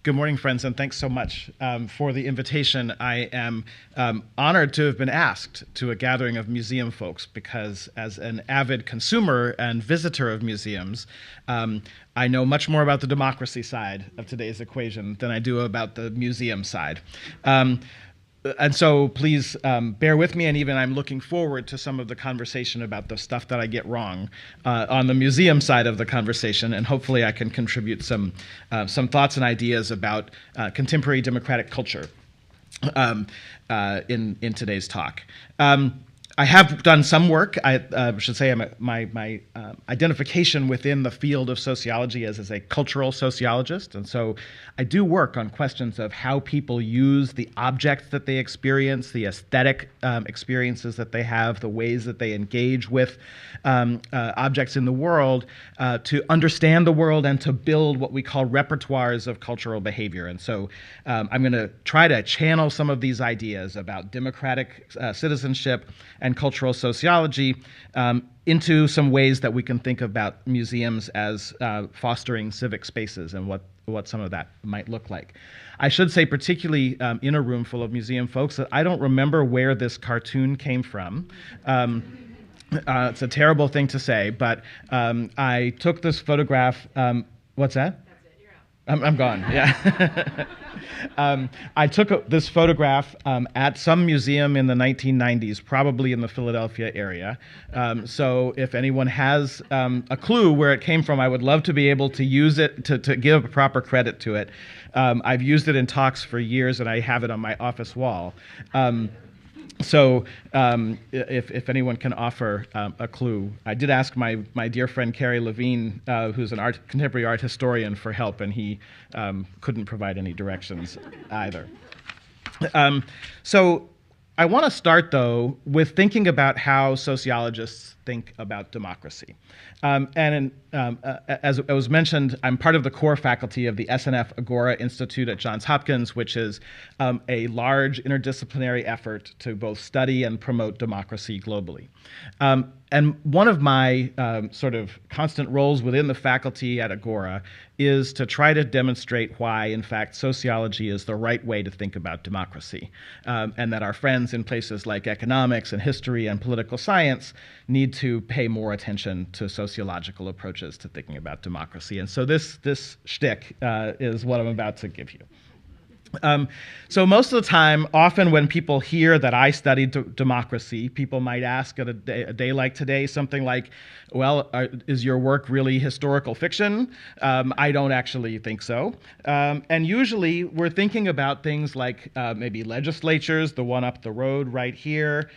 Good morning, friends, and thanks so much for the invitation. I am honored to have been asked to a gathering of museum folks because as an avid consumer and visitor of museums, I know much more about the democracy side of today's equation than I do about the museum side. And so please bear with me, and even I'm looking forward to some of the conversation about the stuff that I get wrong on the museum side of the conversation, and hopefully I can contribute some thoughts and ideas about contemporary democratic culture in today's talk. I have done some work. I should say my identification within the field of sociology is as a cultural sociologist. And so I do work on questions of how people use the objects that they experience, the aesthetic experiences that they have, the ways that they engage with objects in the world to understand the world and to build what we call repertoires of cultural behavior. And so I'm going to try to channel some of these ideas about democratic citizenship and cultural sociology into some ways that we can think about museums as fostering civic spaces and what some of that might look like. I should say, particularly in a room full of museum folks, that I don't remember where this cartoon came from. It's a terrible thing to say, but I took this photograph. What's that? That's it, you're out. I'm gone, yeah. I took this photograph at some museum in the 1990s, probably in the Philadelphia area. So if anyone has a clue where it came from, I would love to be able to use it, to give proper credit to it. I've used it in talks for years, and I have it on my office wall. So if anyone can offer a clue. I did ask my dear friend Carrie Levine, who's an contemporary art historian, for help, and he couldn't provide any directions either. So I want to start, though, with thinking about how sociologists think about democracy. As it was mentioned, I'm part of the core faculty of the SNF Agora Institute at Johns Hopkins, which is a large interdisciplinary effort to both study and promote democracy globally. And one of my sort of constant roles within the faculty at Agora is to try to demonstrate why, in fact, sociology is the right way to think about democracy, and that our friends in places like economics and history and political science need to pay more attention to sociological approaches to thinking about democracy. And so this shtick is what I'm about to give you. So most of the time, often when people hear that I studied democracy, people might ask at a day like today something like, well, is your work really historical fiction? I don't actually think so. And usually we're thinking about things like maybe legislatures, the one up the road right here,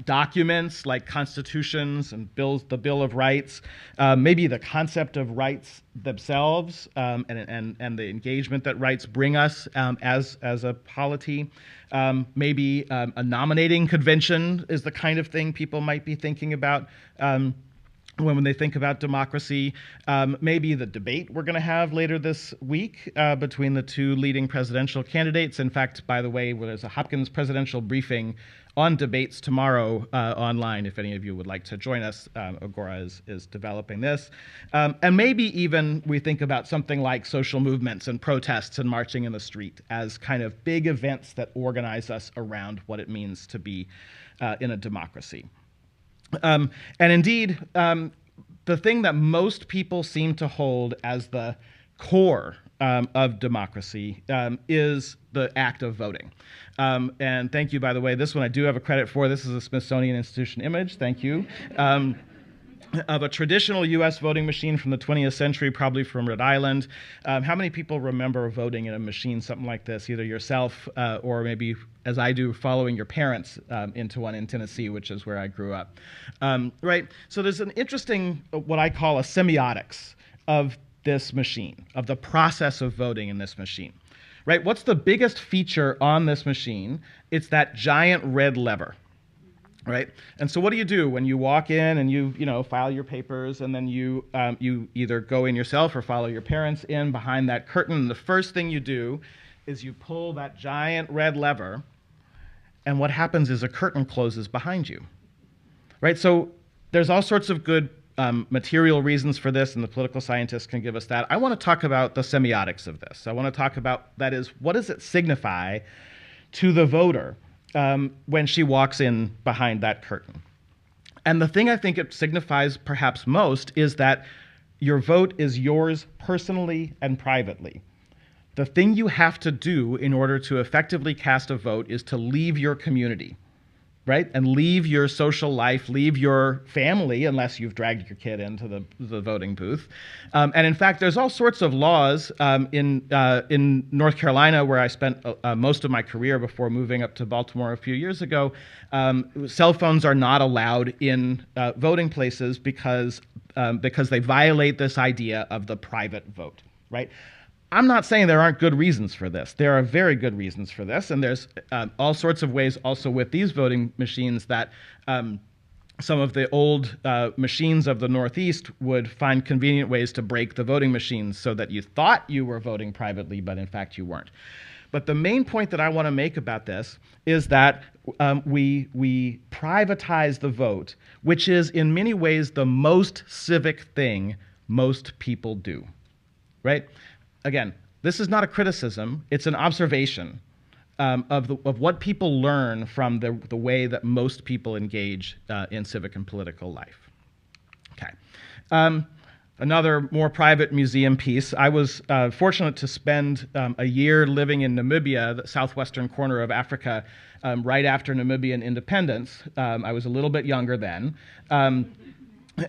documents like constitutions and bills, the Bill of Rights, maybe the concept of rights themselves, and the engagement that rights bring us as a polity. Maybe a nominating convention is the kind of thing people might be thinking about when they think about democracy. Maybe the debate we're going to have later this week between the two leading presidential candidates. In fact, by the way, there's a Hopkins presidential briefing on debates tomorrow online, if any of you would like to join us. Agora is developing this. And maybe even we think about something like social movements and protests and marching in the street as kind of big events that organize us around what it means to be in a democracy. And indeed, the thing that most people seem to hold as the core of democracy is the act of voting. And thank you, by the way. This one I do have a credit for. This is a Smithsonian Institution image. Thank you. Of a traditional U.S. voting machine from the 20th century, probably from Rhode Island. How many people remember voting in a machine, something like this, either yourself or maybe, as I do, following your parents into one in Tennessee, which is where I grew up? Right? So there's an interesting, what I call a semiotics of this machine, of the process of voting in this machine. Right? What's the biggest feature on this machine? It's that giant red lever. Right? And so what do when you walk in and you file your papers, and then you either go in yourself or follow your parents in behind that curtain? The first thing you do is you pull that giant red lever, and what happens is a curtain closes behind you. Right? So there's all sorts of good material reasons for this, and the political scientists can give us that. I want to talk about the semiotics of this. I want to talk about, that is, what does it signify to the voter when she walks in behind that curtain? And the thing I think it signifies perhaps most is that your vote is yours personally and privately. The thing you have to do in order to effectively cast a vote is to leave your community, right? And leave your social life, leave your family, unless you've dragged your kid into the voting booth. And in fact, there's all sorts of laws in North Carolina, where I spent most of my career before moving up to Baltimore a few years ago. Cell phones are not allowed in voting places because they violate this idea of the private vote, right? I'm not saying there aren't good reasons for this. There are very good reasons for this, and there's all sorts of ways also with these voting machines that some of the old machines of the Northeast would find convenient ways to break the voting machines so that you thought you were voting privately, but in fact you weren't. But the main point that I want to make about this is that we privatize the vote, which is in many ways the most civic thing most people do, right? Again, this is not a criticism, it's an observation of what people learn from the way that most people engage in civic and political life. Okay. Another more private museum piece. I was fortunate to spend a year living in Namibia, the southwestern corner of Africa, right after Namibian independence. I was a little bit younger then.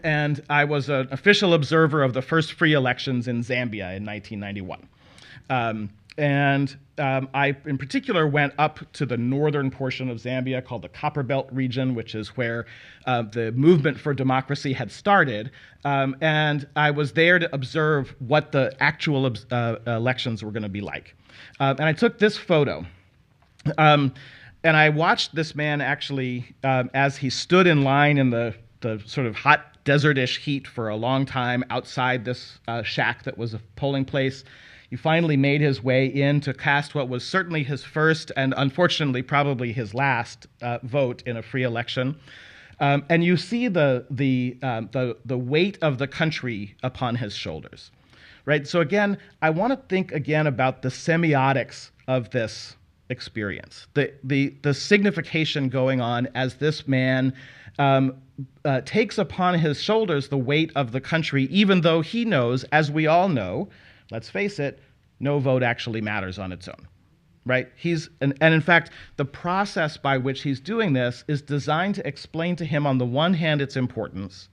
And I was an official observer of the first free elections in Zambia in 1991. I, in particular, went up to the northern portion of Zambia called the Copperbelt region, which is where the movement for democracy had started. And I was there to observe what the actual elections were going to be like. And I took this photo. And I watched this man actually, as he stood in line in the sort of hot desertish heat for a long time outside this shack that was a polling place. He finally made his way in to cast what was certainly his first and unfortunately probably his last vote in a free election. And you see the weight of the country upon his shoulders, right? So again, I want to think again about the semiotics of this experience, the signification going on as this man takes upon his shoulders the weight of the country, even though he knows, as we all know, let's face it, no vote actually matters on its own, right? And in fact, the process by which he's doing this is designed to explain to him, on the one hand, its importance,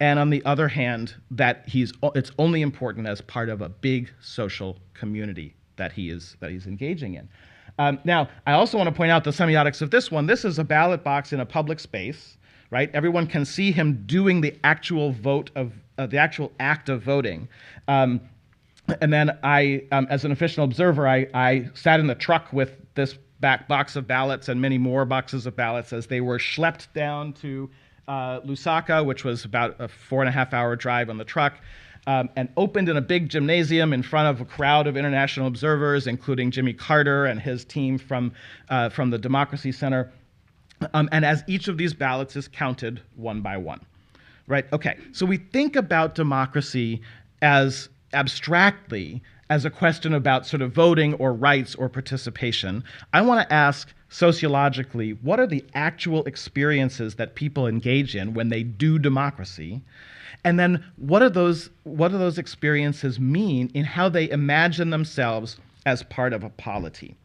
and on the other hand, that it's only important as part of a big social community that he's engaging in. Now, I also want to point out the semiotics of this one. This is a ballot box in a public space, right? Everyone can see him doing the actual vote of the actual act of voting. And then I, as an official observer, I sat in the truck with this back box of ballots and many more boxes of ballots as they were schlepped down to Lusaka, which was about a 4.5-hour drive on the truck, and opened in a big gymnasium in front of a crowd of international observers, including Jimmy Carter and his team from the Democracy Center. And as each of these ballots is counted one by one, right? Okay, so we think about democracy as abstractly as a question about sort of voting or rights or participation. I want to ask sociologically, what are the actual experiences that people engage in when they do democracy? And then what do those experiences mean in how they imagine themselves as part of a polity?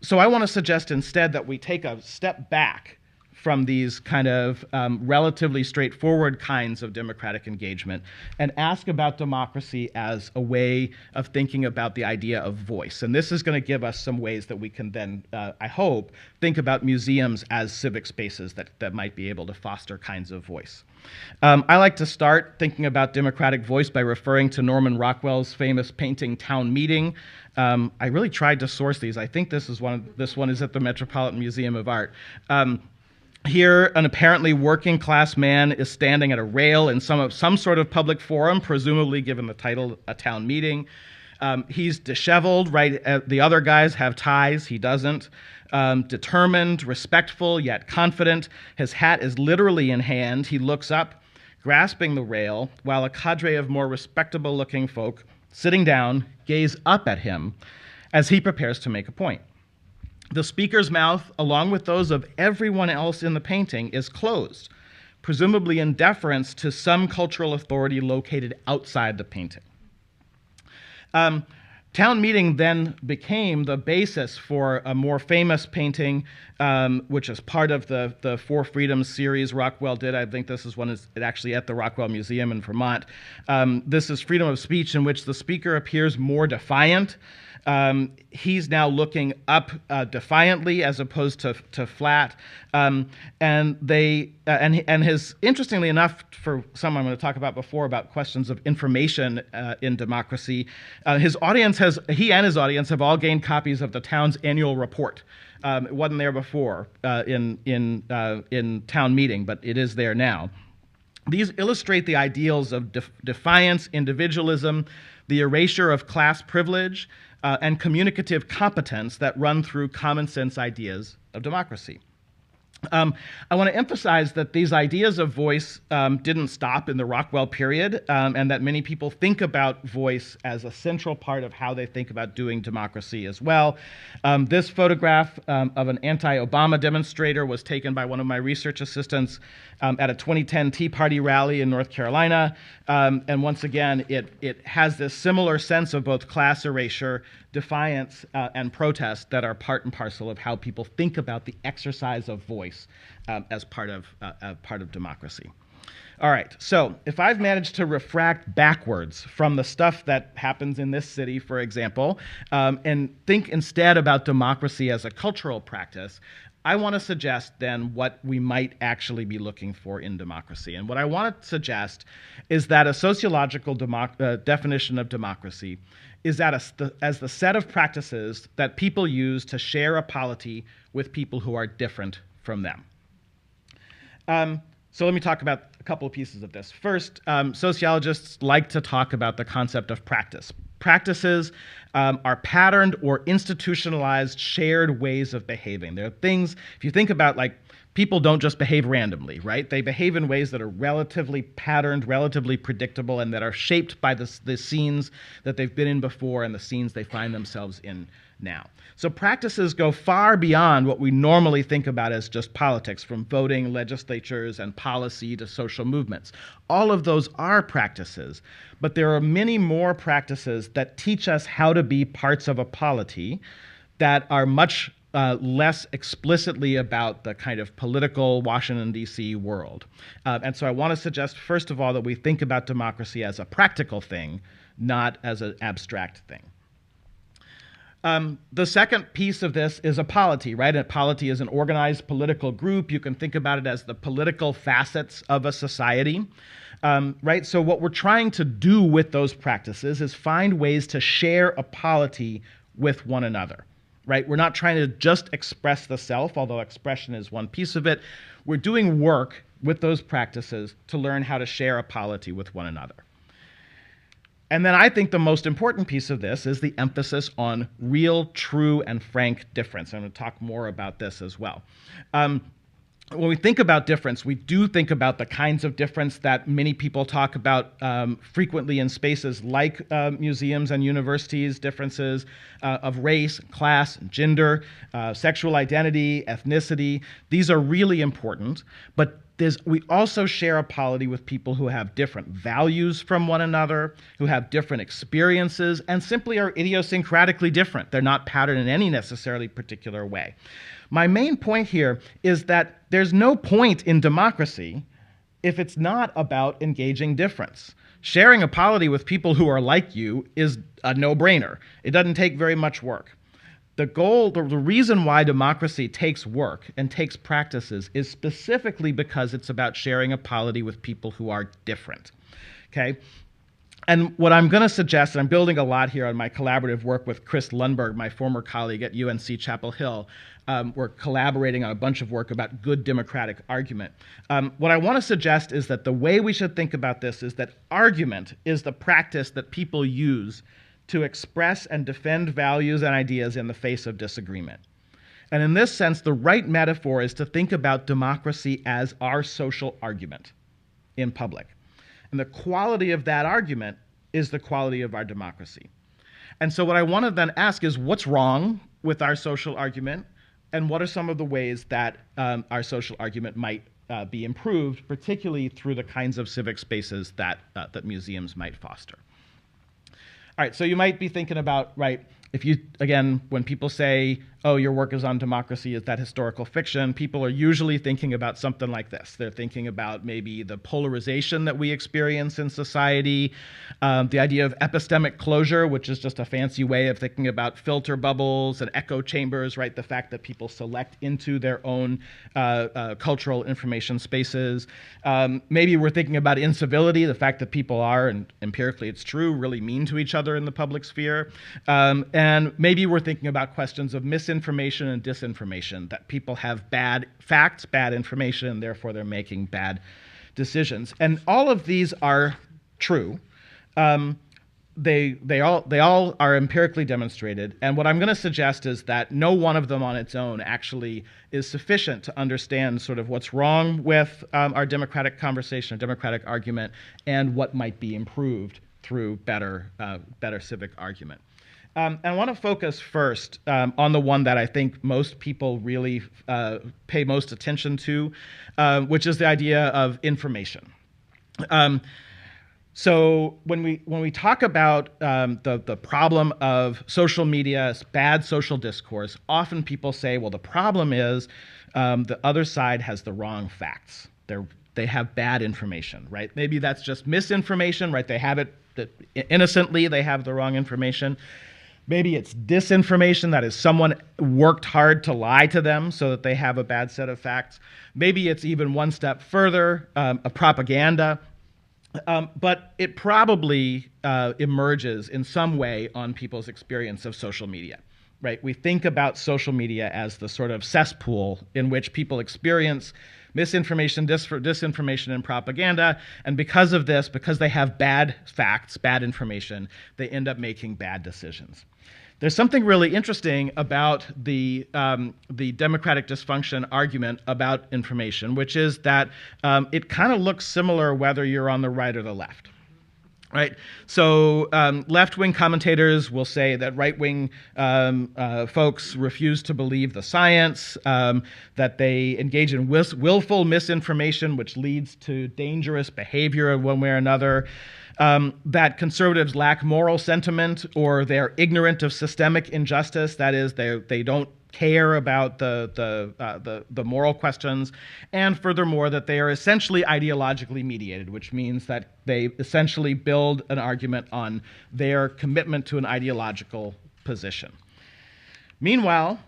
So I want to suggest instead that we take a step back from these kind of relatively straightforward kinds of democratic engagement and ask about democracy as a way of thinking about the idea of voice. And this is going to give us some ways that we can then, I hope, think about museums as civic spaces that might be able to foster kinds of voice. I like to start thinking about democratic voice by referring to Norman Rockwell's famous painting, Town Meeting. I really tried to source these. I think this one is at the Metropolitan Museum of Art. Here, an apparently working class man is standing at a rail in some sort of public forum, presumably given the title, a town meeting. He's disheveled, right? The other guys have ties, he doesn't. Determined, respectful, yet confident. His hat is literally in hand. He looks up, grasping the rail, while a cadre of more respectable-looking folk, sitting down, gaze up at him as he prepares to make a point. The speaker's mouth, along with those of everyone else in the painting, is closed, presumably in deference to some cultural authority located outside the painting. Town meeting then became the basis for a more famous painting, which is part of the Four Freedoms series Rockwell did. I think this is one is actually at the Rockwell Museum in Vermont. This is freedom of speech, in which the speaker appears more defiant. He's now looking up defiantly as opposed to flat, and his, interestingly enough, for some I'm going to talk about before about questions of information in democracy, his audience he and his audience have all gained copies of the town's annual report. It wasn't there before in town meeting, but it is there now. These illustrate the ideals of defiance, individualism, the erasure of class privilege, and communicative competence that run through common sense ideas of democracy. I want to emphasize that these ideas of voice didn't stop in the Rockwell period, and that many people think about voice as a central part of how they think about doing democracy as well. This photograph of an anti-Obama demonstrator was taken by one of my research assistants at a 2010 Tea Party rally in North Carolina. And once again, it has this similar sense of both class erasure, defiance, and protest that are part and parcel of how people think about the exercise of voice as part of democracy. All right, so if I've managed to refract backwards from the stuff that happens in this city, for example, and think instead about democracy as a cultural practice, I want to suggest then what we might actually be looking for in democracy. And what I want to suggest is that a sociological definition of democracy is as the set of practices that people use to share a polity with people who are different from them. So let me talk about a couple of pieces of this. First, sociologists like to talk about the concept of practice. Practices are patterned or institutionalized shared ways of behaving. There are things, if you think about, like, people don't just behave randomly, right? They behave in ways that are relatively patterned, relatively predictable, and that are shaped by the scenes that they've been in before and the scenes they find themselves in now. So practices go far beyond what we normally think about as just politics, from voting, legislatures, and policy to social movements. All of those are practices, but there are many more practices that teach us how to be parts of a polity that are much less explicitly about the kind of political Washington, D.C. world. And so I want to suggest, first of all, that we think about democracy as a practical thing, not as an abstract thing. The second piece of this is a polity, right? A polity is an organized political group. You can think about it as the political facets of a society, right? So what we're trying to do with those practices is find ways to share a polity with one another, right? We're not trying to just express the self, although expression is one piece of it. We're doing work with those practices to learn how to share a polity with one another. And then I think the most important piece of this is the emphasis on real, true, and frank difference. I'm going to talk more about this as well. When we think about difference, we do think about the kinds of difference that many people talk about frequently in spaces like museums and universities, differences of race, class, gender, sexual identity, ethnicity. These are really important, but we also share a polity with people who have different values from one another, who have different experiences, and simply are idiosyncratically different. They're not patterned in any necessarily particular way. My main point here is that there's no point in democracy if it's not about engaging difference. Sharing a polity with people who are like you is a no-brainer. It doesn't take very much work. The reason why democracy takes work and takes practices is specifically because it's about sharing a polity with people who are different, okay? And what I'm going to suggest, and I'm building a lot here on my collaborative work with Chris Lundberg, my former colleague at UNC Chapel Hill. We're collaborating on a bunch of work about good democratic argument. What I want to suggest is that the way we should think about this is that argument is the practice that people use to express and defend values and ideas in the face of disagreement. And in this sense, the right metaphor is to think about democracy as our social argument in public. And the quality of that argument is the quality of our democracy. And so what I want to then ask is, what's wrong with our social argument? And what are some of the ways that our social argument might be improved, particularly through the kinds of civic spaces that museums might foster? All right, so you might be thinking about, right, if you, again, when people say, oh, your work is on democracy, is that historical fiction? People are usually thinking about something like this. They're thinking about maybe the polarization that we experience in society, the idea of epistemic closure, which is just a fancy way of thinking about filter bubbles and echo chambers, right? The fact that people select into their own cultural information spaces. Maybe we're thinking about incivility, the fact that people are, and empirically it's true, really mean to each other in the public sphere. And maybe we're thinking about questions of misinformation and disinformation, that people have bad facts, bad information, and therefore they're making bad decisions. And all of these are true. They all are empirically demonstrated. And what I'm going to suggest is that no one of them on its own actually is sufficient to understand sort of what's wrong with our democratic conversation, democratic argument, and what might be improved through better civic argument. And I want to focus first on the one that I think most people really pay most attention to, which is the idea of information. So when we talk about the problem of social media, bad social discourse, often people say, well, the problem is the other side has the wrong facts. They have bad information, right? Maybe that's just misinformation, right? They have it innocently, they have the wrong information. Maybe it's disinformation, that is someone worked hard to lie to them so that they have a bad set of facts. Maybe it's even one step further, a propaganda. But it probably emerges in some way on people's experience of social media, right? We think about social media as the sort of cesspool in which people experience misinformation, disinformation, and propaganda. And because of this, because they have bad facts, bad information, they end up making bad decisions. There's something really interesting about the democratic dysfunction argument about information, which is that it kind of looks similar whether you're on the right or the left. Right? So left-wing commentators will say that right-wing folks refuse to believe the science, that they engage in willful misinformation, which leads to dangerous behavior in one way or another, that conservatives lack moral sentiment, or they're ignorant of systemic injustice, that is, they don't care about the moral questions, and furthermore that they are essentially ideologically mediated, which means that they essentially build an argument on their commitment to an ideological position. Meanwhile,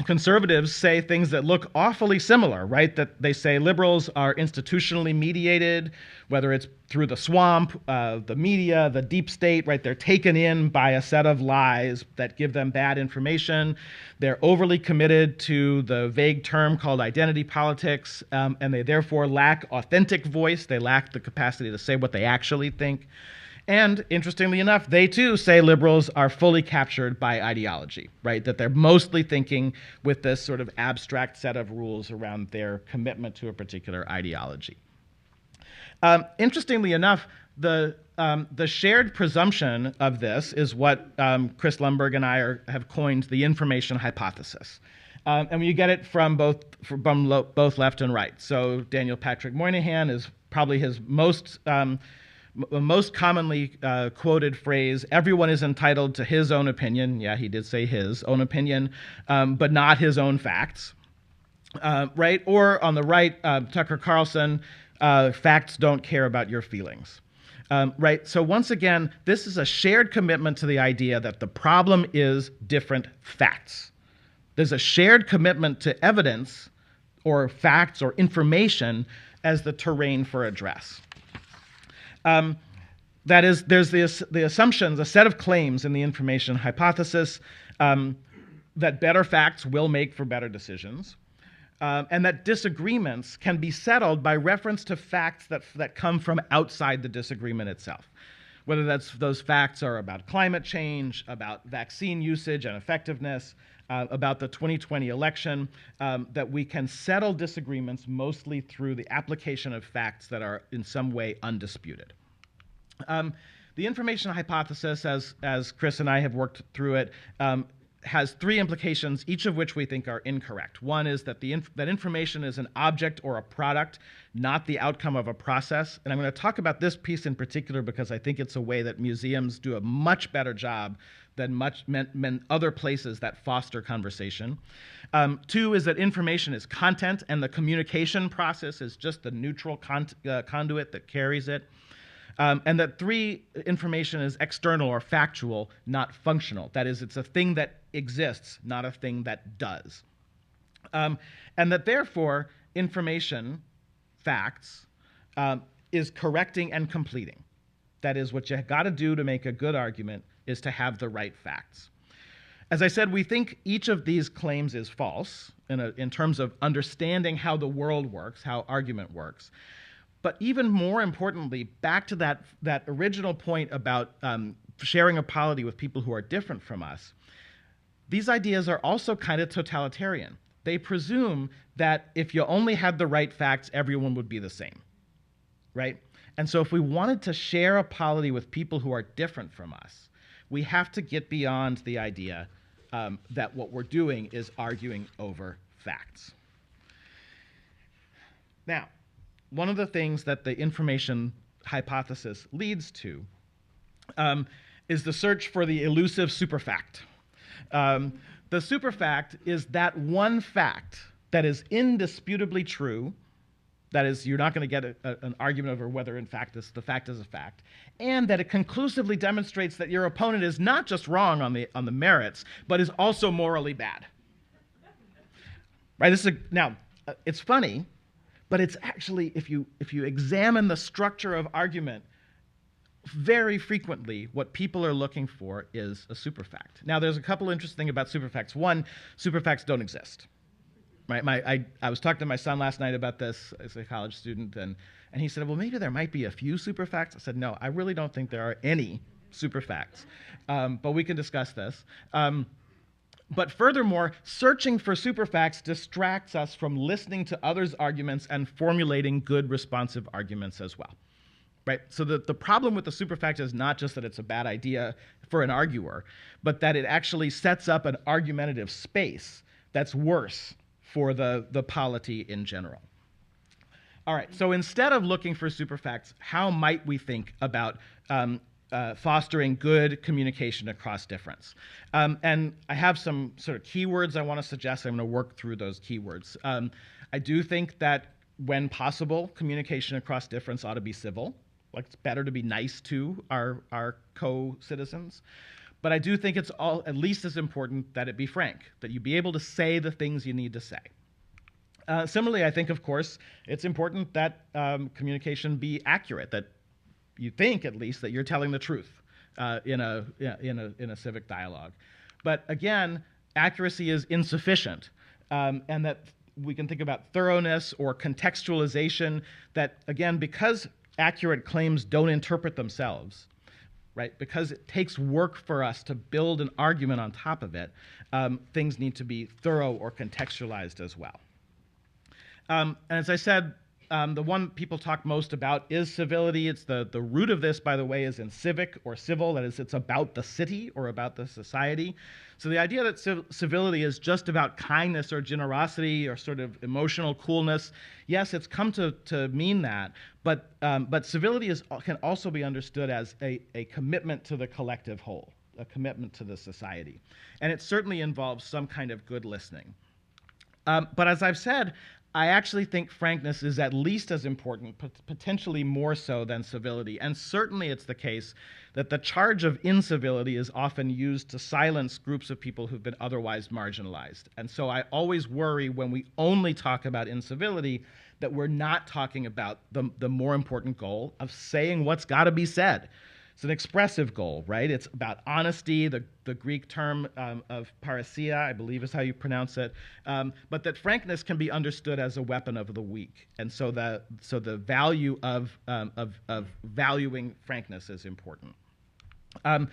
conservatives say things that look awfully similar, right? That they say liberals are institutionally mediated, whether it's through the swamp, the media, the deep state, right? They're taken in by a set of lies that give them bad information. They're overly committed to the vague term called identity politics, and they therefore lack authentic voice. They lack the capacity to say what they actually think. And interestingly enough, they too say liberals are fully captured by ideology, right? That they're mostly thinking with this sort of abstract set of rules around their commitment to a particular ideology. Interestingly enough, the shared presumption of this is what Chris Lumberg and I have coined the information hypothesis. And you get it from both left and right. So Daniel Patrick Moynihan is probably his most commonly quoted phrase, everyone is entitled to his own opinion. Yeah, he did say his own opinion, but not his own facts, right? Or on the right, Tucker Carlson, facts don't care about your feelings, right? So once again, this is a shared commitment to the idea that the problem is different facts. There's a shared commitment to evidence or facts or information as the terrain for address. That is, there's the assumptions, a set of claims in the information hypothesis that better facts will make for better decisions, and that disagreements can be settled by reference to facts that come from outside the disagreement itself. whether those facts are about climate change, about vaccine usage and effectiveness, about the 2020 election, that we can settle disagreements mostly through the application of facts that are in some way undisputed. The information hypothesis, as Chris and I have worked through it, has three implications, each of which we think are incorrect. One is that that information is an object or a product, not the outcome of a process. And I'm going to talk about this piece in particular because I think it's a way that museums do a much better job than other places that foster conversation. Two is that information is content, and the communication process is just the neutral conduit that carries it. And that three, information is external or factual, not functional. That is, it's a thing that exists, not a thing that does. And that therefore, information, facts, is correcting and completing. That is, what you got to do to make a good argument is to have the right facts. As I said, we think each of these claims is false in terms of understanding how the world works, how argument works. But even more importantly, back to that original point about sharing a polity with people who are different from us, these ideas are also kind of totalitarian. They presume that if you only had the right facts, everyone would be the same, right? And so if we wanted to share a polity with people who are different from us, we have to get beyond the idea that what we're doing is arguing over facts. Now, one of the things that the information hypothesis leads to is the search for the elusive superfact. The superfact is that one fact that is indisputably true, that is, you're not going to get an argument over whether, in fact, the fact is a fact, and that it conclusively demonstrates that your opponent is not just wrong on the merits, but is also morally bad. Right? Now, it's funny, but it's actually, if you examine the structure of argument, very frequently what people are looking for is a superfact. Now, there's a couple interesting things about superfacts. One, superfacts don't exist. Right? I was talking to my son last night about this as a college student, and he said, well, maybe there might be a few superfacts. I said, no, I really don't think there are any superfacts. But we can discuss this. But furthermore, searching for superfacts distracts us from listening to others' arguments and formulating good responsive arguments as well. Right? So the problem with the superfact is not just that it's a bad idea for an arguer, but that it actually sets up an argumentative space that's worse for the polity in general. All right, so instead of looking for superfacts, how might we think about fostering good communication across difference? And I have some sort of keywords I want to suggest. I'm going to work through those keywords. I do think that when possible, communication across difference ought to be civil. Like, it's better to be nice to our co-citizens. But I do think it's at least as important that it be frank, that you be able to say the things you need to say. Similarly, I think, of course, it's important that communication be accurate, that you think, at least, that you're telling the truth in a civic dialogue. But again, accuracy is insufficient, and that we can think about thoroughness or contextualization, that, again, because accurate claims don't interpret themselves, right? Because it takes work for us to build an argument on top of it, things need to be thorough or contextualized as well. And as I said, the one people talk most about is civility. It's the root of this, by the way, is in civic or civil. That is, it's about the city or about the society. So the idea that civility is just about kindness or generosity or sort of emotional coolness, yes, it's come to mean that. But civility can also be understood as a commitment to the collective whole, a commitment to the society. And it certainly involves some kind of good listening. But as I've said, I actually think frankness is at least as important, potentially more so than civility. And certainly it's the case that the charge of incivility is often used to silence groups of people who've been otherwise marginalized. And so I always worry when we only talk about incivility that we're not talking about the more important goal of saying what's got to be said, It's an expressive goal, right? It's about honesty, the Greek term of parrhesia, I believe is how you pronounce it, but that frankness can be understood as a weapon of the weak. And so the value of valuing frankness is important. And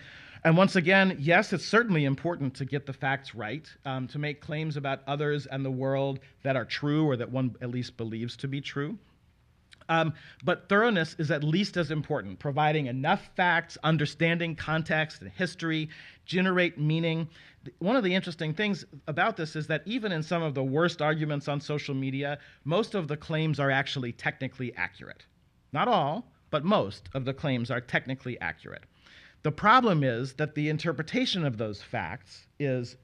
once again, yes, it's certainly important to get the facts right, to make claims about others and the world that are true or that one at least believes to be true. But thoroughness is at least as important, providing enough facts, understanding context and history, generate meaning. One of the interesting things about this is that even in some of the worst arguments on social media, most of the claims are actually technically accurate. Not all, but most of the claims are technically accurate. The problem is that the interpretation of those facts is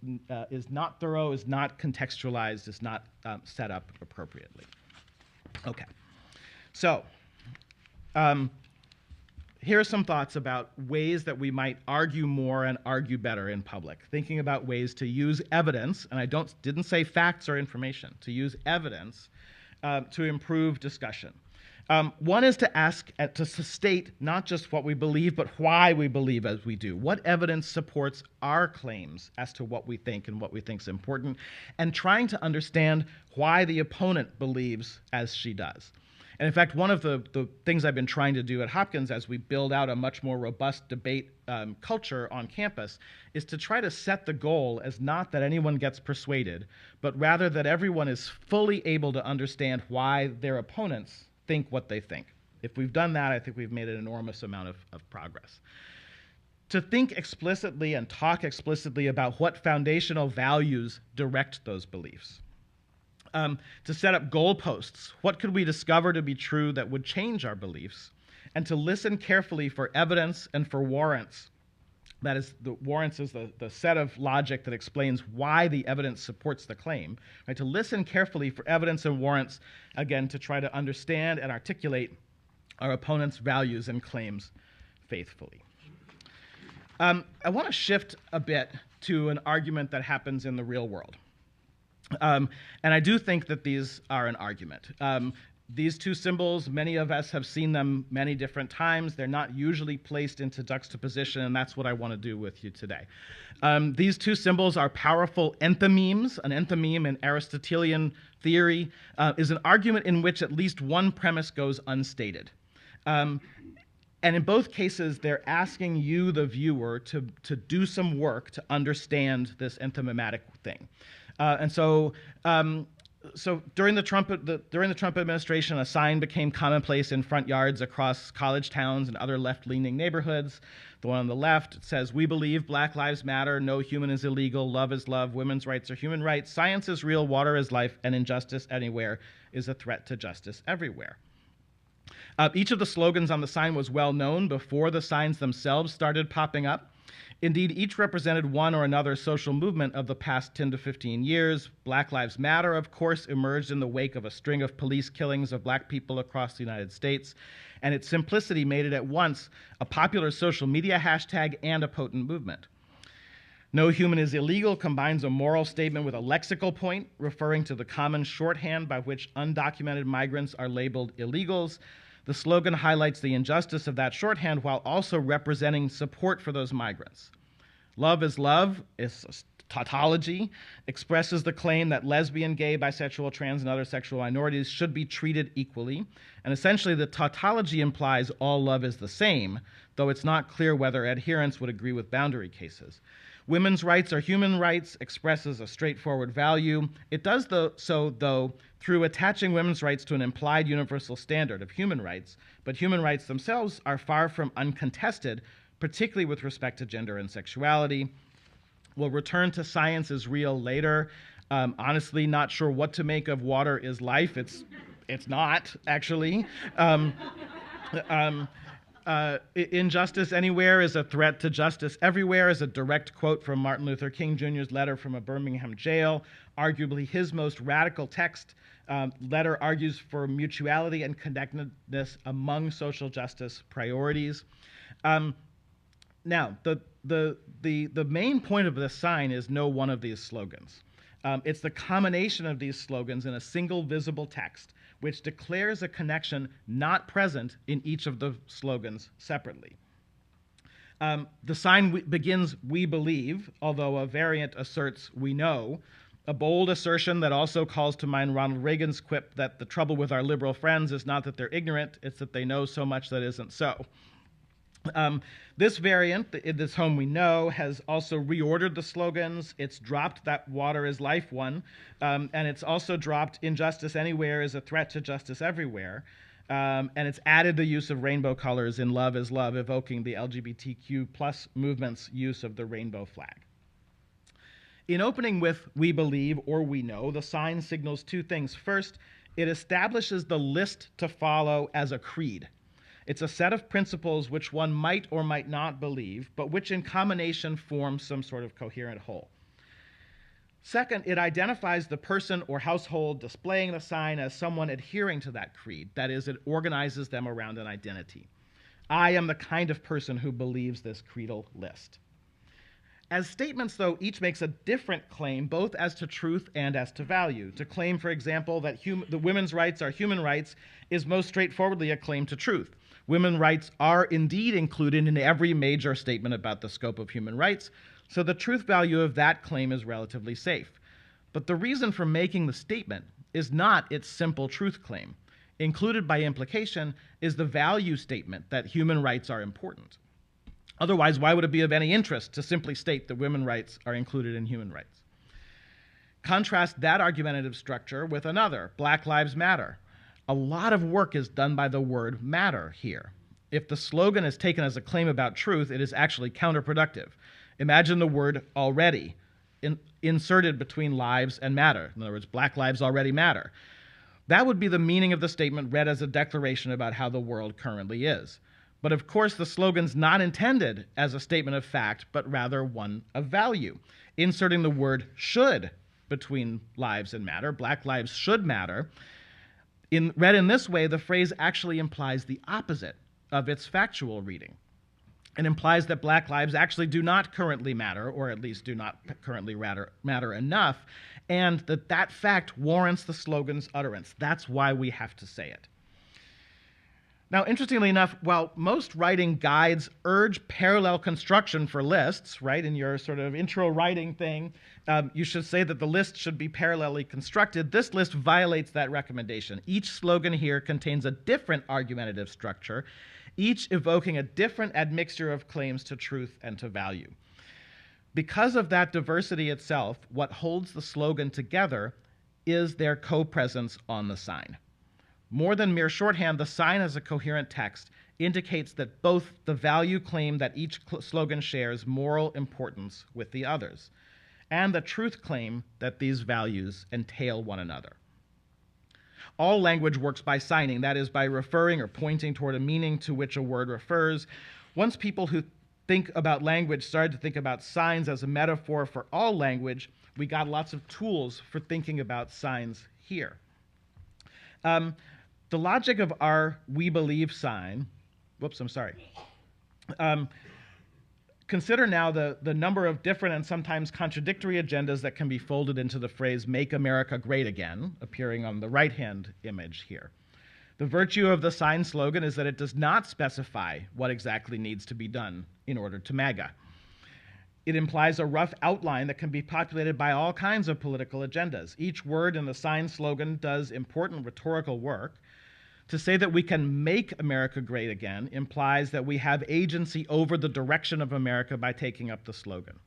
not thorough, is not contextualized, is not set up appropriately. Okay. So, here are some thoughts about ways that we might argue more and argue better in public. Thinking about ways to use evidence, and I didn't say facts or information, to use evidence to improve discussion. One is to state not just what we believe, but why we believe as we do. What evidence supports our claims as to what we think and what we think is important, and trying to understand why the opponent believes as she does. And in fact, one of the things I've been trying to do at Hopkins as we build out a much more robust debate culture on campus is to try to set the goal as not that anyone gets persuaded, but rather that everyone is fully able to understand why their opponents think what they think. If we've done that, I think we've made an enormous amount of progress. To think explicitly and talk explicitly about what foundational values direct those beliefs. To set up goalposts. What could we discover to be true that would change our beliefs? And to listen carefully for evidence and for warrants. That is, the warrants is the set of logic that explains why the evidence supports the claim. Right? To listen carefully for evidence and warrants, again, to try to understand and articulate our opponent's values and claims faithfully. I want to shift a bit to an argument that happens in the real world. And I do think that these are an argument. These two symbols, many of us have seen them many different times. They're not usually placed into juxtaposition, and that's what I want to do with you today. These two symbols are powerful enthymemes. An enthymeme in Aristotelian theory is an argument in which at least one premise goes unstated. And in both cases, they're asking you, the viewer, to do some work to understand this enthymematic thing. So during the Trump administration, a sign became commonplace in front yards across college towns and other left-leaning neighborhoods. The one on the left says, "We believe Black Lives Matter, no human is illegal, love is love, women's rights are human rights, science is real, water is life, and injustice anywhere is a threat to justice everywhere." Each of the slogans on the sign was well known before the signs themselves started popping up. Indeed, each represented one or another social movement of the past 10 to 15 years. Black Lives Matter, of course, emerged in the wake of a string of police killings of black people across the United States, and its simplicity made it at once a popular social media hashtag and a potent movement. No human is illegal combines a moral statement with a lexical point, referring to the common shorthand by which undocumented migrants are labeled illegals. The slogan highlights the injustice of that shorthand while also representing support for those migrants. Love is love is a tautology, expresses the claim that lesbian, gay, bisexual, trans, and other sexual minorities should be treated equally. And essentially, the tautology implies all love is the same, though it's not clear whether adherents would agree with boundary cases. Women's rights are human rights expresses a straightforward value. It does so, though, through attaching women's rights to an implied universal standard of human rights, but human rights themselves are far from uncontested, particularly with respect to gender and sexuality. We'll return to science is real later. Honestly, not sure what to make of water is life. It's not, actually. Injustice anywhere is a threat to justice everywhere is a direct quote from Martin Luther King Jr.'s letter from a Birmingham jail. Arguably his most radical text. Letter argues for mutuality and connectedness among social justice priorities. Now, the main point of this sign is no one of these slogans. It's the combination of these slogans in a single visible text, which declares a connection not present in each of the slogans separately. The sign begins, "We believe," although a variant asserts, "We know," a bold assertion that also calls to mind Ronald Reagan's quip that the trouble with our liberal friends is not that they're ignorant, it's that they know so much that isn't so. This variant, "In this home we know," has also reordered the slogans. It's dropped that "water is life" one, and it's also dropped "Injustice anywhere is a threat to justice everywhere." And it's added the use of rainbow colors in "Love is love," evoking the LGBTQ plus movement's use of the rainbow flag. In opening with "We believe" or "We know," the sign signals two things. First, it establishes the list to follow as a creed. It's a set of principles which one might or might not believe, but which in combination form some sort of coherent whole. Second, it identifies the person or household displaying the sign as someone adhering to that creed. That is, it organizes them around an identity. I am the kind of person who believes this creedal list. As statements, though, each makes a different claim, both as to truth and as to value. To claim, for example, that the women's rights are human rights is most straightforwardly a claim to truth. Women's rights are indeed included in every major statement about the scope of human rights, so the truth value of that claim is relatively safe. But the reason for making the statement is not its simple truth claim. Included by implication is the value statement that human rights are important. Otherwise, why would it be of any interest to simply state that women's rights are included in human rights? Contrast that argumentative structure with another, Black Lives Matter. A lot of work is done by the word matter here. If the slogan is taken as a claim about truth, it is actually counterproductive. Imagine the word already inserted between lives and matter. In other words, Black lives already matter. That would be the meaning of the statement read as a declaration about how the world currently is. But of course, the slogan's not intended as a statement of fact, but rather one of value. Inserting the word should between lives and matter, Black lives should matter, read in this way, the phrase actually implies the opposite of its factual reading. It implies that Black lives actually do not currently matter, or at least do not currently matter enough, and that fact warrants the slogan's utterance. That's why we have to say it. Now, interestingly enough, while most writing guides urge parallel construction for lists, right, in your sort of intro writing thing, you should say that the list should be parallelly constructed. This list violates that recommendation. Each slogan here contains a different argumentative structure, each evoking a different admixture of claims to truth and to value. Because of that diversity itself, what holds the slogan together is their co-presence on the sign. More than mere shorthand, the sign as a coherent text indicates that both the value claim that each slogan shares moral importance with the others, and the truth claim that these values entail one another. All language works by signing, that is, by referring or pointing toward a meaning to which a word refers. Once people who think about language started to think about signs as a metaphor for all language, we got lots of tools for thinking about signs here. The logic of our "we believe" sign, consider now the number of different and sometimes contradictory agendas that can be folded into the phrase "Make America Great Again," appearing on the right-hand image here. The virtue of the sign slogan is that it does not specify what exactly needs to be done in order to MAGA. It implies a rough outline that can be populated by all kinds of political agendas. Each word in the sign slogan does important rhetorical work. To say that we can make America great again implies that we have agency over the direction of America by taking up the slogan.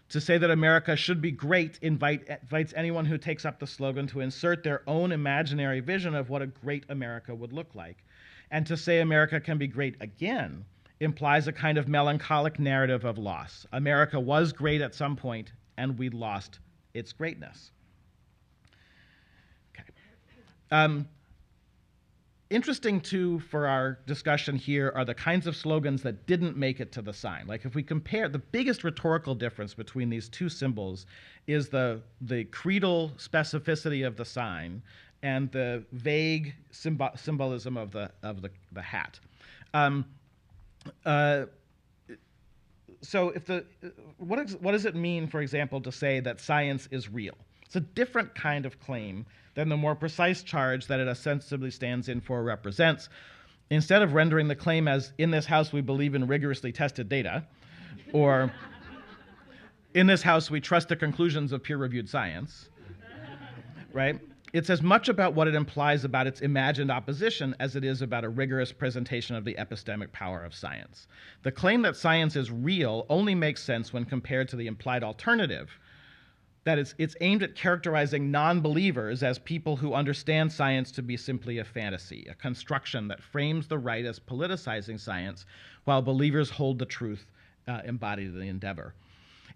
To say that America should be great invites anyone who takes up the slogan to insert their own imaginary vision of what a great America would look like. And to say America can be great again implies a kind of melancholic narrative of loss. America was great at some point, and we lost its greatness. Okay. Interesting, too, for our discussion here are the kinds of slogans that didn't make it to the sign. Like if we compare, the biggest rhetorical difference between these two symbols is the creedal specificity of the sign and the vague symbolism of the hat. So what does it mean, for example, to say that science is real? It's a different kind of claim than the more precise charge that it ostensibly stands in for or represents. Instead of rendering the claim as, in this house we believe in rigorously tested data, or in this house we trust the conclusions of peer-reviewed science, right? It's as much about what it implies about its imagined opposition as it is about a rigorous presentation of the epistemic power of science. The claim that science is real only makes sense when compared to the implied alternative, that it's aimed at characterizing non-believers as people who understand science to be simply a fantasy, a construction that frames the right as politicizing science, while believers hold the truth embodied in the endeavor.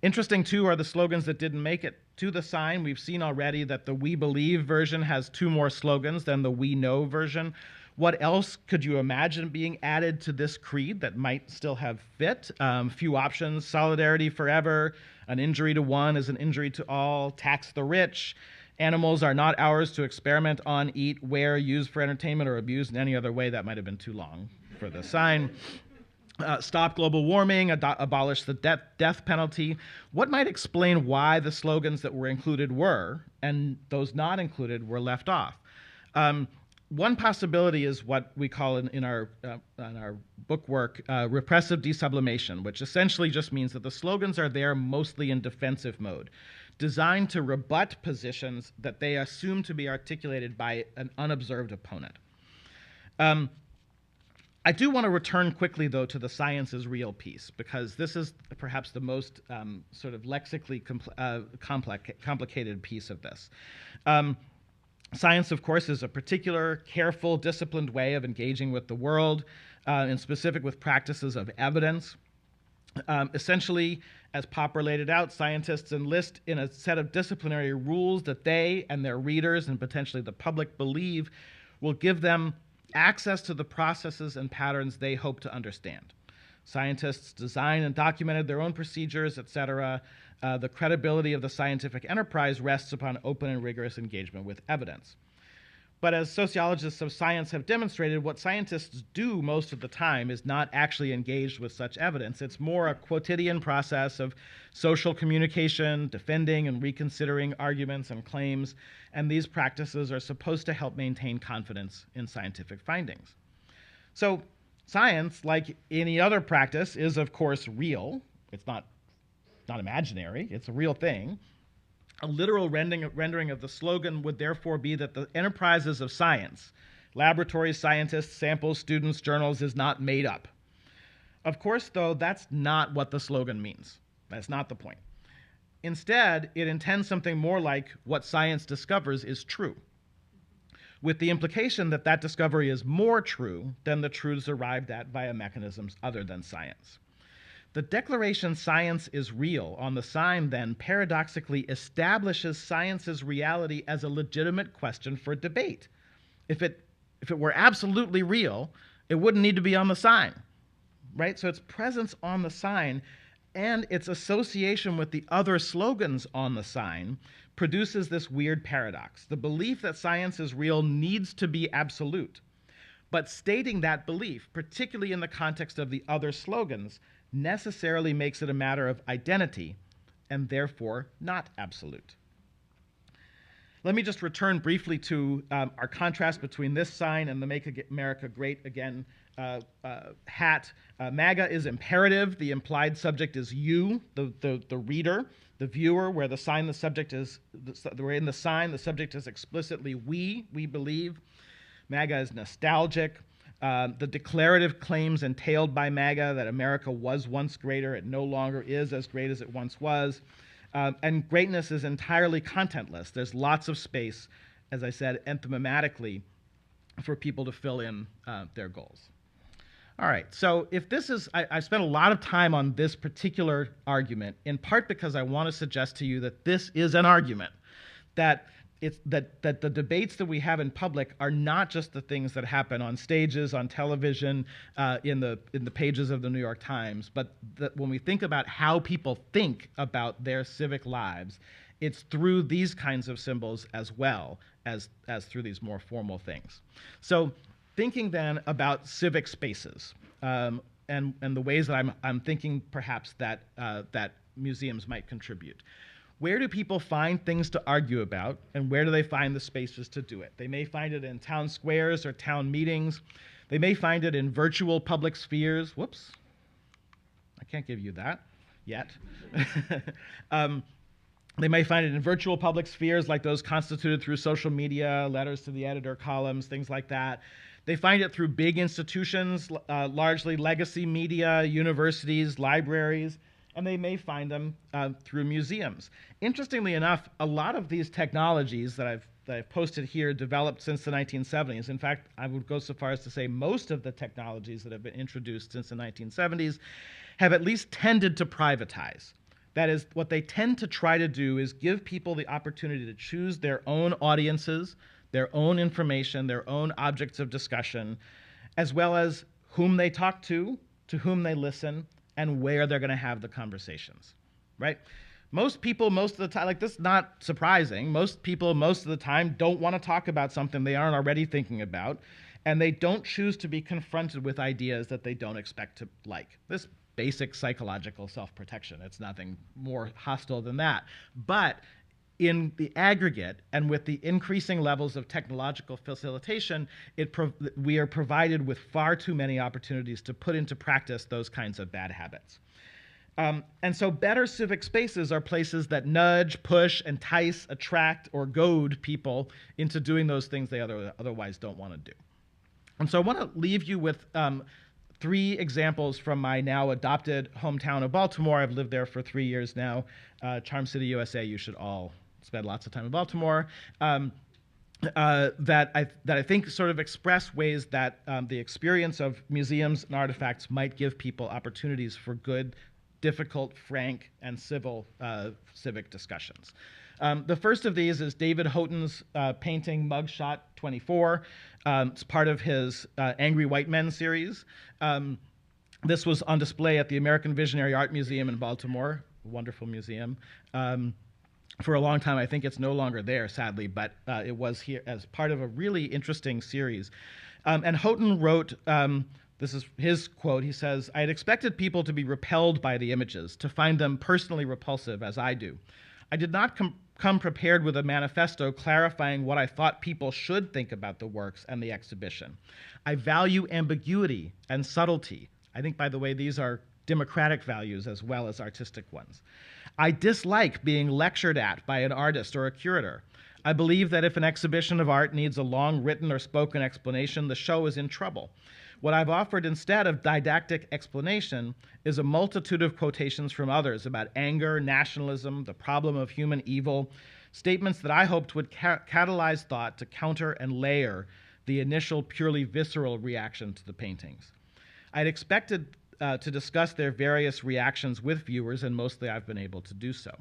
Interesting, too, are the slogans that didn't make it to the sign. We've seen already that the We Believe version has 2 more slogans than the We Know version. What else could you imagine being added to this creed that might still have fit? Few options: solidarity forever, an injury to one is an injury to all, tax the rich, animals are not ours to experiment on, eat, wear, use for entertainment, or abuse in any other way. That might have been too long for the sign. Stop global warming, abolish the death penalty. What might explain why the slogans that were included were, and those not included were left off? One possibility is what we call in our book work repressive desublimation, which essentially just means that the slogans are there mostly in defensive mode, designed to rebut positions that they assume to be articulated by an unobserved opponent. I do want to return quickly, though, to the science is real piece, because this is perhaps the most sort of lexically complicated piece of this. Science, of course, is a particular, careful, disciplined way of engaging with the world, in specific with practices of evidence. Essentially, as Popper laid it out, scientists enlist in a set of disciplinary rules that they and their readers and potentially the public believe will give them access to the processes and patterns they hope to understand. Scientists designed and documented their own procedures, etc. The credibility of the scientific enterprise rests upon open and rigorous engagement with evidence. But as sociologists of science have demonstrated, what scientists do most of the time is not actually engaged with such evidence. It's more a quotidian process of social communication, defending and reconsidering arguments and claims, and these practices are supposed to help maintain confidence in scientific findings. So science, like any other practice, is of course real. It's not imaginary, it's a real thing. A literal rendering of the slogan would therefore be that the enterprises of science, laboratories, scientists, samples, students, journals, is not made up. Of course, though, that's not what the slogan means. That's not the point. Instead, it intends something more like what science discovers is true, with the implication that that discovery is more true than the truths arrived at via mechanisms other than science. The declaration "science is real" on the sign then paradoxically establishes science's reality as a legitimate question for debate. If it were absolutely real, it wouldn't need to be on the sign, right? So its presence on the sign and its association with the other slogans on the sign produces this weird paradox. The belief that science is real needs to be absolute, but stating that belief, particularly in the context of the other slogans, necessarily makes it a matter of identity and therefore not absolute. Let me just return briefly to our contrast between this sign and the Make America Great Again hat. MAGA is imperative. The implied subject is you, the reader, the viewer, where the sign, the subject is, where in the sign, the subject is explicitly we believe. MAGA is nostalgic. The declarative claims entailed by MAGA that America was once greater, it no longer is as great as it once was. And greatness is entirely contentless. There's lots of space, as I said, enthematically, for people to fill in their goals. All right, so if this is, I spent a lot of time on this particular argument, in part because I want to suggest to you that this is an argument, that that the debates that we have in public are not just the things that happen on stages, on television, in the pages of the New York Times, but that when we think about how people think about their civic lives, it's through these kinds of symbols as well as through these more formal things. So thinking then about civic spaces and the ways that I'm thinking perhaps that that museums might contribute. Where do people find things to argue about, and where do they find the spaces to do it? They may find it in town squares or town meetings. They may find it in virtual public spheres. Whoops. I can't give you that yet. They may find it in virtual public spheres like those constituted through social media, letters to the editor, columns, things like that. They find it through big institutions, largely legacy media, universities, libraries, and they may find them through museums. Interestingly enough, a lot of these technologies that I've posted here developed since the 1970s. In fact, I would go so far as to say most of the technologies that have been introduced since the 1970s have at least tended to privatize. That is, what they tend to try to do is give people the opportunity to choose their own audiences, their own information, their own objects of discussion, as well as whom they talk to whom they listen, and where they're going to have the conversations, right? Most people, most of the time, like this is not surprising, most people, most of the time, don't want to talk about something they aren't already thinking about, and they don't choose to be confronted with ideas that they don't expect to like. This basic psychological self-protection. It's nothing more hostile than that. But in the aggregate, and with the increasing levels of technological facilitation, we are provided with far too many opportunities to put into practice those kinds of bad habits. And so better civic spaces are places that nudge, push, entice, attract, or goad people into doing those things they otherwise don't want to do. And so I want to leave you with 3 examples from my now adopted hometown of Baltimore. I've lived there for 3 years now. Charm City, USA. You should all spend lots of time in Baltimore. That I think sort of express ways that the experience of museums and artifacts might give people opportunities for good, difficult, frank, and civil civic discussions. The first of these is David Houghton's painting Mugshot 24. It's part of his Angry White Men series. This was on display at the American Visionary Art Museum in Baltimore, a wonderful museum. For a long time. I think it's no longer there, sadly, but it was here as part of a really interesting series. And Houghton wrote, this is his quote, he says, "I had expected people to be repelled by the images, to find them personally repulsive, as I do. I did not come prepared with a manifesto clarifying what I thought people should think about the works and the exhibition. I value ambiguity and subtlety." I think, by the way, these are democratic values as well as artistic ones. "I dislike being lectured at by an artist or a curator. I believe that if an exhibition of art needs a long written or spoken explanation, the show is in trouble. What I've offered instead of didactic explanation is a multitude of quotations from others about anger, nationalism, the problem of human evil, statements that I hoped would catalyze thought to counter and layer the initial purely visceral reaction to the paintings. I'd expected to discuss their various reactions with viewers, and mostly I've been able to do so.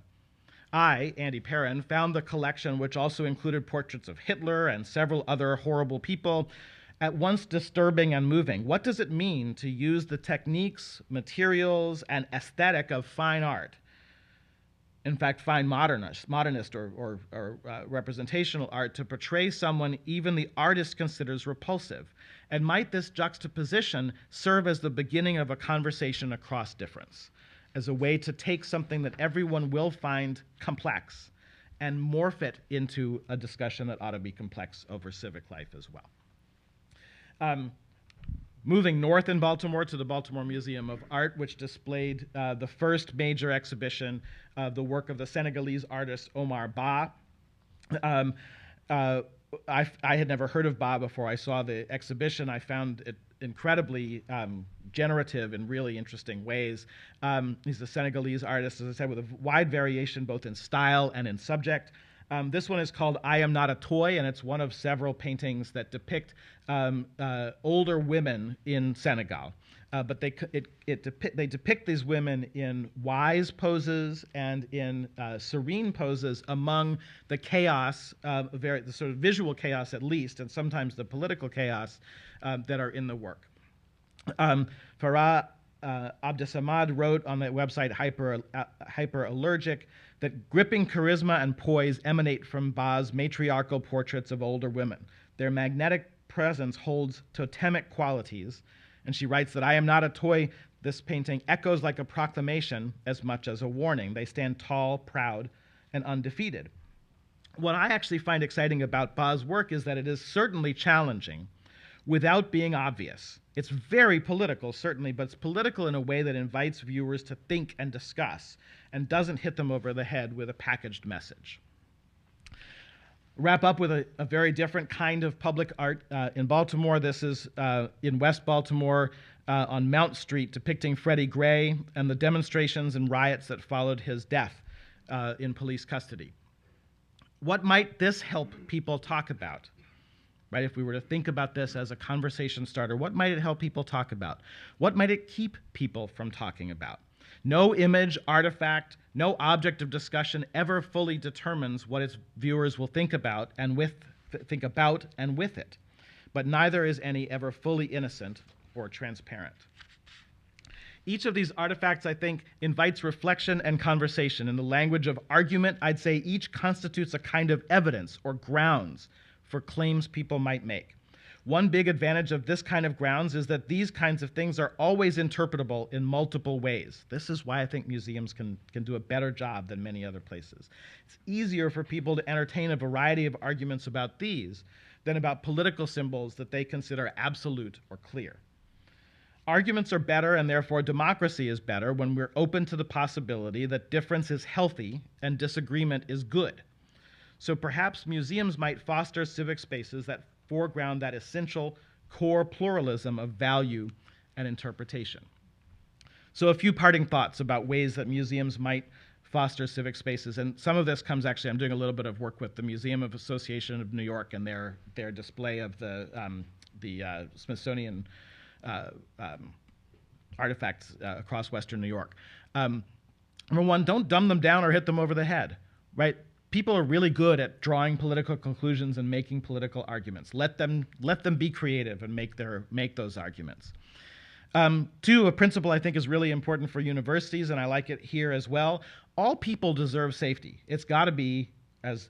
I, Andy Perrin, found the collection, which also included portraits of Hitler and several other horrible people, at once disturbing and moving. What does it mean to use the techniques, materials, and aesthetic of fine art? In fact, fine modernist or representational art to portray someone even the artist considers repulsive? And might this juxtaposition serve as the beginning of a conversation across difference, as a way to take something that everyone will find complex and morph it into a discussion that ought to be complex over civic life as well? Moving north in Baltimore to the Baltimore Museum of Art, which displayed the first major exhibition of the work of the Senegalese artist Omar Ba. I had never heard of Ba before I saw the exhibition. I found it incredibly generative in really interesting ways. He's a Senegalese artist, as I said, with a wide variation both in style and in subject. This one is called I Am Not a Toy, and it's one of several paintings that depict older women in Senegal. But they depict these women in wise poses and in serene poses among the chaos, the sort of visual chaos at least, and sometimes the political chaos that are in the work. Farah Abdesamad wrote on the website Hyperallergic that gripping charisma and poise emanate from Ba's matriarchal portraits of older women. Their magnetic presence holds totemic qualities. And she writes that I am not a toy. This painting echoes like a proclamation as much as a warning. They stand tall, proud, and undefeated. What I actually find exciting about Ba's work is that it is certainly challenging without being obvious. It's very political, certainly, but it's political in a way that invites viewers to think and discuss and doesn't hit them over the head with a packaged message. Wrap up with a very different kind of public art. In Baltimore, this is in West Baltimore on Mount Street, depicting Freddie Gray and the demonstrations and riots that followed his death in police custody. What might this help people talk about? Right? If we were to think about this as a conversation starter, what might it help people talk about? What might it keep people from talking about? No image, artifact, no object of discussion ever fully determines what its viewers will think about and with it. But neither is any ever fully innocent or transparent. Each of these artifacts, I think, invites reflection and conversation. In the language of argument, I'd say each constitutes a kind of evidence or grounds for claims people might make. One big advantage of this kind of grounds is that these kinds of things are always interpretable in multiple ways. This is why I think museums can do a better job than many other places. It's easier for people to entertain a variety of arguments about these than about political symbols that they consider absolute or clear. Arguments are better, and therefore democracy is better, when we're open to the possibility that difference is healthy and disagreement is good. So perhaps museums might foster civic spaces that foreground that essential core pluralism of value and interpretation. So a few parting thoughts about ways that museums might foster civic spaces. And some of this comes actually, I'm doing a little bit of work with the Museum of Association of New York and their display of the Smithsonian artifacts across Western New York. Number one, don't dumb them down or hit them over the head, right? People are really good at drawing political conclusions and making political arguments. Let them be creative and make those arguments. Two, a principle I think is really important for universities, and I like it here as well. All people deserve safety. It's got to be, as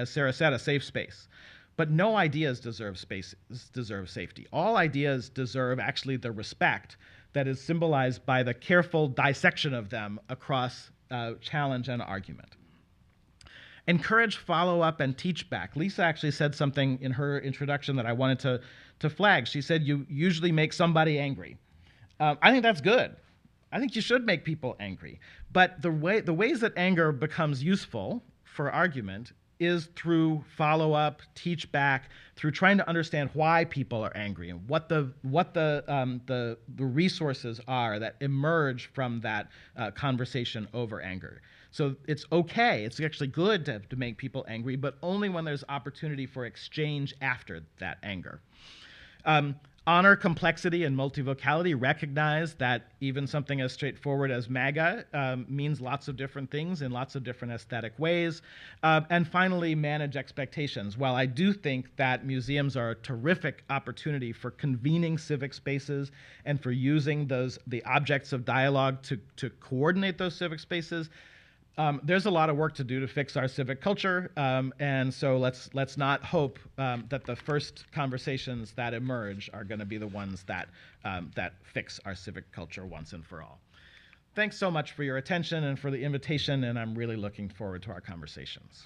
Sarah said, a safe space. But no ideas deserve safety. All ideas deserve actually the respect that is symbolized by the careful dissection of them across challenge and argument. Encourage follow-up and teach back. Lisa actually said something in her introduction that I wanted to flag. She said you usually make somebody angry. I think that's good. I think you should make people angry. But the ways that anger becomes useful for argument is through follow-up, teach back, through trying to understand why people are angry and what the resources are that emerge from that conversation over anger. So it's okay, it's actually good to make people angry, but only when there's opportunity for exchange after that anger. Honor complexity and multivocality. Recognize that even something as straightforward as MAGA means lots of different things in lots of different aesthetic ways. And finally, manage expectations. While I do think that museums are a terrific opportunity for convening civic spaces and for using the objects of dialogue to coordinate those civic spaces, there's a lot of work to do to fix our civic culture, and so let's not hope that the first conversations that emerge are going to be the ones that fix our civic culture once and for all. Thanks so much for your attention and for the invitation, and I'm really looking forward to our conversations.